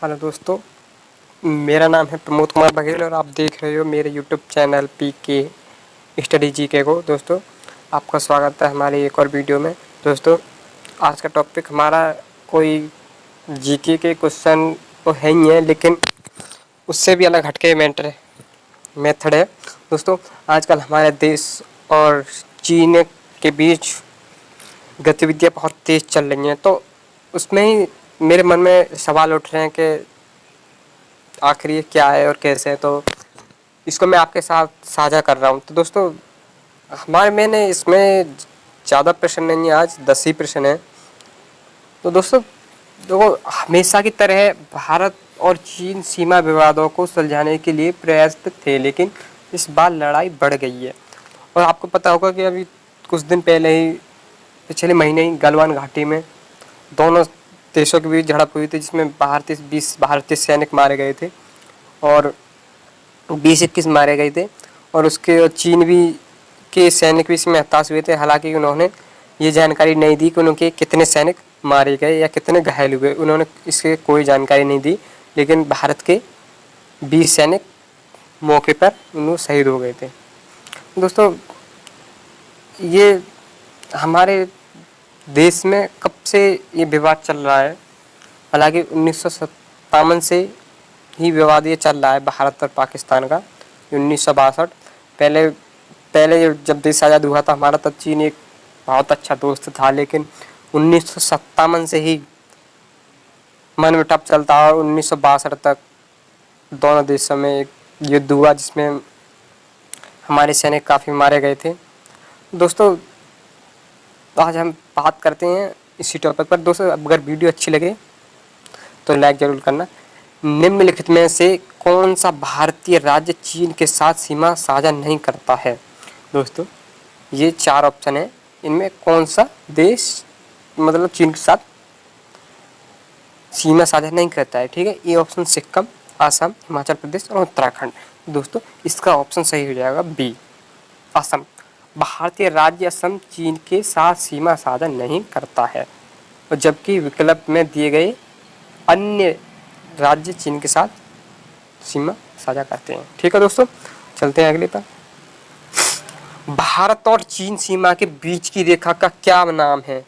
Hello दोस्तों, मेरा नाम है प्रमोद कुमार बघेल और आप देख रहे हो मेरे YouTube channel PK study GK को। दोस्तों, आपका स्वागत है हमारे एक और वीडियो में। दोस्तों, आज का टॉपिक हमारा कोई जीके के क्वेश्चन तो है ही है, लेकिन उससे भी अलग हटके मेथड है। दोस्तों, आजकल हमारे देश और चीन के बीच गतिविधियाँ बहुत तेज़ चल रही हैं, तो उसमें ही मेरे मन में सवाल उठ रहे हैं कि आखिर ये क्या है और कैसे है। तो इसको मैं आपके साथ साझा कर रहा हूँ। तो दोस्तों, मैंने इसमें ज़्यादा प्रश्न नहीं है, आज 10 ही प्रश्न हैं। तो दोस्तों देखो, हमेशा की तरह भारत और चीन सीमा विवादों को सुलझाने के लिए प्रयासरत थे, लेकिन इस बार लड़ाई बढ़ गई है। और आपको पता होगा कि अभी कुछ दिन पहले ही, पिछले महीने ही गलवान घाटी में दोनों देशों के बीच झड़प हुई थी, जिसमें 20 भारतीय सैनिक मारे गए थे और 20-21 मारे गए थे। और उसके चीन भी के सैनिक भी इसमें हताश हुए थे। हालांकि उन्होंने ये जानकारी नहीं दी कि उनके कितने सैनिक मारे गए या कितने घायल हुए, उन्होंने इसके कोई जानकारी नहीं दी। लेकिन भारत के 20 सैनिक मौके पर उन्होंने शहीद हो गए थे। दोस्तों, ये हमारे देश में कब से ये विवाद चल रहा है? हालांकि 1957 से ही विवाद ये चल रहा है भारत और पाकिस्तान का। 1962 पहले जब देश आज़ाद हुआ था हमारा, तब चीन एक बहुत अच्छा दोस्त था, लेकिन 1957 से ही मनमुटाव चलता और 1962 तक दोनों देशों में एक युद्ध हुआ, जिसमें हमारे सैनिक काफ़ी मारे गए थे। दोस्तों, आज हम बात करते हैं इसी टॉपिक पर। दोस्तों, अगर वीडियो अच्छी लगे तो लाइक ज़रूर करना। निम्नलिखित में से कौन सा भारतीय राज्य चीन के साथ सीमा साझा नहीं करता है? दोस्तों, ये 4 ऑप्शन है, इनमें कौन सा देश मतलब चीन के साथ सीमा साझा नहीं करता है? ठीक है, ये ऑप्शन सिक्किम, असम, हिमाचल प्रदेश और उत्तराखंड। दोस्तों, इसका ऑप्शन सही हो जाएगा बी, असम। भारतीय राज्य असम चीन के साथ सीमा साझा नहीं करता है, और जबकि विकल्प में दिए गए अन्य राज्य चीन के साथ सीमा साझा करते हैं। ठीक है दोस्तों, चलते हैं अगले पर। भारत और चीन सीमा के बीच की रेखा का क्या नाम है?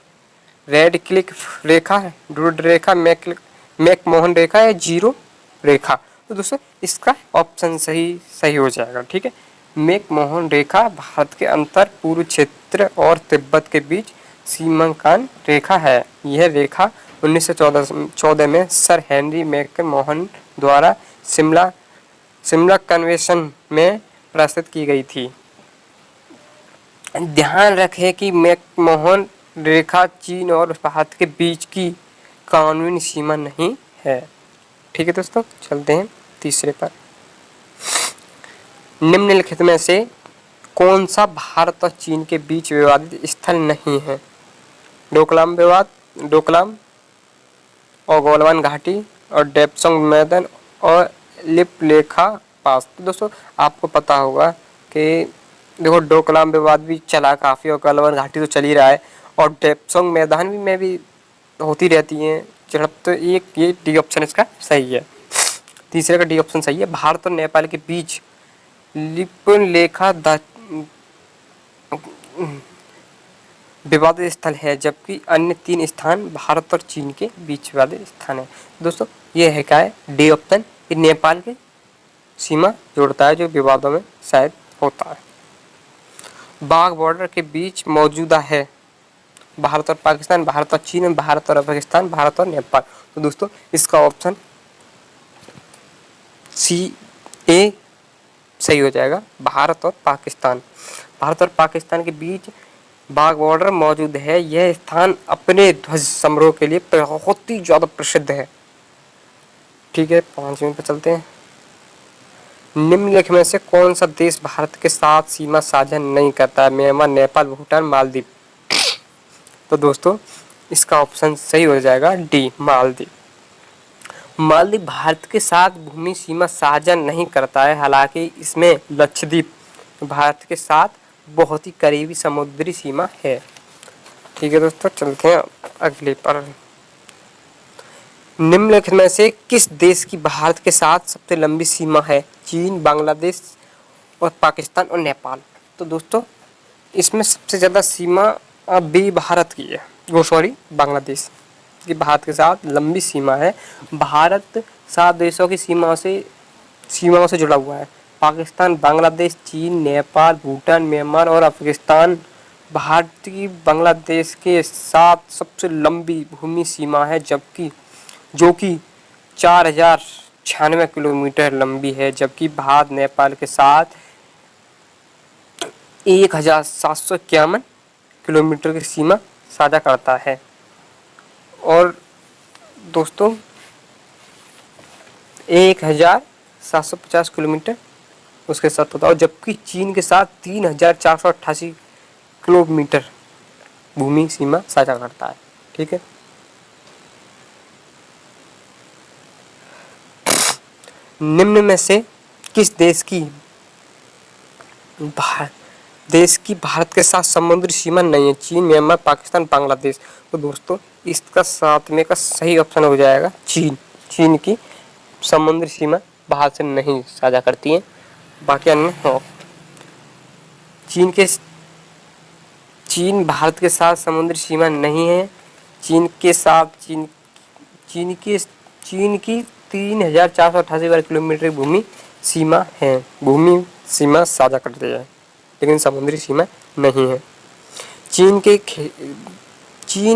रेड क्लिक रेखा है, ड्रूड रेखा, मैकमोहन रेखा या जीरो रेखा? तो दोस्तों, इसका ऑप्शन सही हो जाएगा। ठीक है, मैकमोहन रेखा भारत के अंतर पूर्व क्षेत्र और तिब्बत के बीच सीमांकन रेखा है। यह रेखा 1914 में सर हेनरी मैकमोहन द्वारा शिमला कन्वेंशन में प्रस्तुत की गई थी। ध्यान रखें कि मैकमोहन रेखा चीन और भारत के बीच की कानूनी सीमा नहीं है। ठीक है दोस्तों, चलते हैं तीसरे पर। निम्नलिखित में से कौन सा भारत और चीन के बीच विवादित स्थल नहीं है? डोकलाम विवाद, डोकलाम और गलवान घाटी और डेप्सोंग मैदान और लिपलेखा पास। तो दोस्तों, आपको पता होगा कि देखो, डोकलाम विवाद भी चला काफ़ी और गलवान घाटी तो चल ही रहा है, और डेप्सोंग मैदान में भी होती रहती हैं झड़प। तो ये डी ऑप्शन इसका सही है। तीसरे का डी ऑप्शन सही है। भारत और नेपाल के बीच लिपलेखा विवादित स्थल है, जबकि अन्य 3 स्थान भारत और चीन के बीच विवादित स्थान है। दोस्तों, ये है क्या है? डी ऑप्शन, ये नेपाल के सीमा जोड़ता है, जो विवादों में शायद होता है। बाघ बॉर्डर के बीच मौजूदा है भारत और पाकिस्तान, भारत और चीन, भारत और अफगानिस्तान, भारत और नेपाल। तो दोस्तों, इसका ऑप्शन सी ए सही हो जाएगा, भारत और पाकिस्तान। भारत और पाकिस्तान के बीच बाघ बॉर्डर मौजूद है। यह स्थान अपने ध्वज समारोह के लिए बहुत ही ज़्यादा प्रसिद्ध है। ठीक है, 5वें पर चलते हैं। निम्नलिखित में से कौन सा देश भारत के साथ सीमा साझा नहीं करता है? म्यांमार, नेपाल, भूटान, मालदीव। तो दोस्तों, इसका ऑप्शन सही हो जाएगा डी, मालदीव। मालदीव भारत के साथ भूमि सीमा साझा नहीं करता है, हालांकि इसमें लक्षद्वीप भारत के साथ बहुत ही करीबी समुद्री सीमा है। ठीक है दोस्तों, चलते हैं अगले पर। निम्नलिखित में से किस देश की भारत के साथ सबसे लंबी सीमा है? चीन, बांग्लादेश और पाकिस्तान और नेपाल। तो दोस्तों इसमें सबसे ज़्यादा सीमा भी भारत की है, वो सॉरी बांग्लादेश की भारत के साथ लंबी सीमा है। भारत 7 देशों की सीमाओं से जुड़ा हुआ है। पाकिस्तान, बांग्लादेश, चीन, नेपाल, भूटान, म्यांमार और अफगानिस्तान भारत की बांग्लादेश के साथ सबसे लंबी भूमि सीमा है, जबकि जो कि 4096 किलोमीटर लंबी है, जबकि भारत नेपाल के साथ 1751 किलोमीटर की सीमा साझा करता है। और दोस्तों 1750 किलोमीटर उसके साथ होता है, और जबकि चीन के साथ 3488 किलोमीटर भूमि सीमा साझा करता है। ठीक है, निम्न में से किस देश की भारत के साथ समुद्री सीमा नहीं है? चीन, म्यांमार, पाकिस्तान, बांग्लादेश। तो दोस्तों इसका 7वें का सही ऑप्शन हो जाएगा चीन। चीन की समुद्री सीमा भारत से नहीं साझा करती है, बाकी अन्य हो। चीन भारत के साथ समुद्री सीमा नहीं है। चीन की 3488 वर्ग किलोमीटर की भूमि सीमा साझा करती है, लेकिन समुद्री सीमा नहीं है। चीन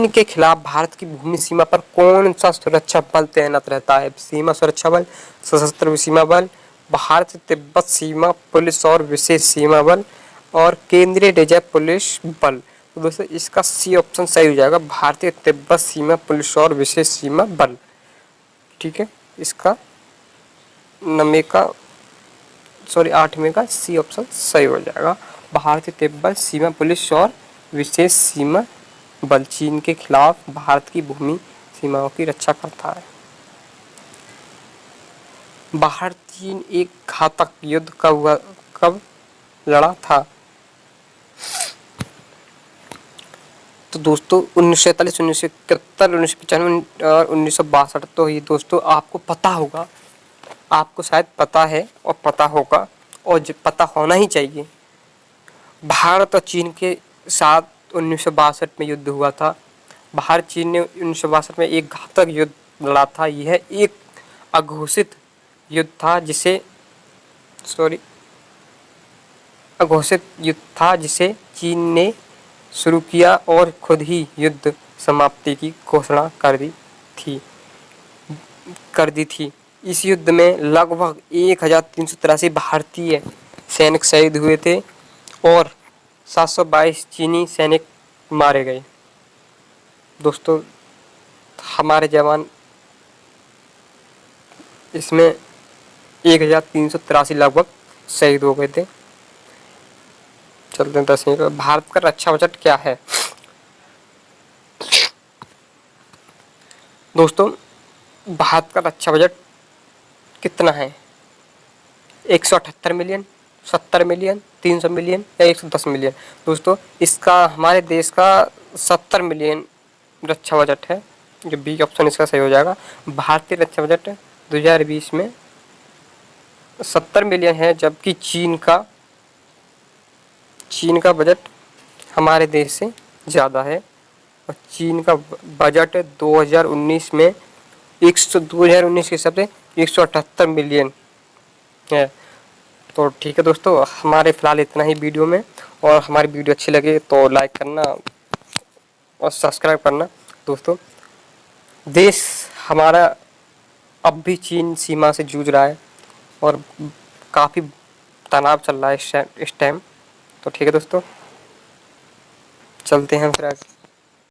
के खिलाफ भारत की भूमि सीमा पर कौन सा सुरक्षा बल तैनात रहता है? सीमा सुरक्षा बल, सशस्त्र सीमा बल, भारत तिब्बत सीमा पुलिस और विशेष सीमा बल और केंद्रीय रिजर्व पुलिस बल। तो दोस्तों इसका सी ऑप्शन सही हो जाएगा, भारतीय तिब्बत सीमा पुलिस और विशेष सीमा बल। ठीक है, इसका 8वें का सी ऑप्शन सही हो जाएगा, भारतीय तिब्बत सीमा पुलिस और विशेष सीमा बल चीन के खिलाफ भारत की भूमि सीमाओं की रक्षा करता है। भारत चीन एक घातक युद्ध कब लड़ा था? तो दोस्तों 1947, 1971, 1995 और 1962। तो ये दोस्तों आपको पता होगा, आपको शायद पता है और पता होगा और पता होना ही चाहिए। भारत और चीन के साथ 1962 में युद्ध हुआ था। भारत चीन ने 1962 में एक घातक युद्ध लड़ा था। यह एक अघोषित युद्ध था जिसे चीन ने शुरू किया और खुद ही युद्ध समाप्ति की घोषणा कर दी थी। इस युद्ध में लगभग 1383 भारतीय सैनिक शहीद हुए थे और 722 चीनी सैनिक मारे गए। दोस्तों हमारे जवान इसमें 1383 लगभग शहीद हो गए थे। चलते हैं 10वीं पर। भारत का रक्षा बजट क्या है? दोस्तों भारत का रक्षा बजट कितना है? 178 मिलियन, 70 मिलियन, 300 मिलियन या 110 मिलियन? दोस्तों इसका हमारे देश का 70 मिलियन रक्षा बजट है, जो बी ऑप्शन इसका सही हो जाएगा। भारतीय रक्षा बजट 2020 में 70 मिलियन है, जबकि चीन का बजट हमारे देश से ज़्यादा है और चीन का बजट 2019 में 2019 के हिसाब से 178 मिलियन है। तो ठीक है दोस्तों, हमारे फ़िलहाल इतना ही वीडियो में, और हमारी वीडियो अच्छी लगे तो लाइक करना और सब्सक्राइब करना। दोस्तों देश हमारा अब भी चीन सीमा से जूझ रहा है और काफ़ी तनाव चल रहा है इस टाइम। तो ठीक है दोस्तों, चलते हैं फिर आगे।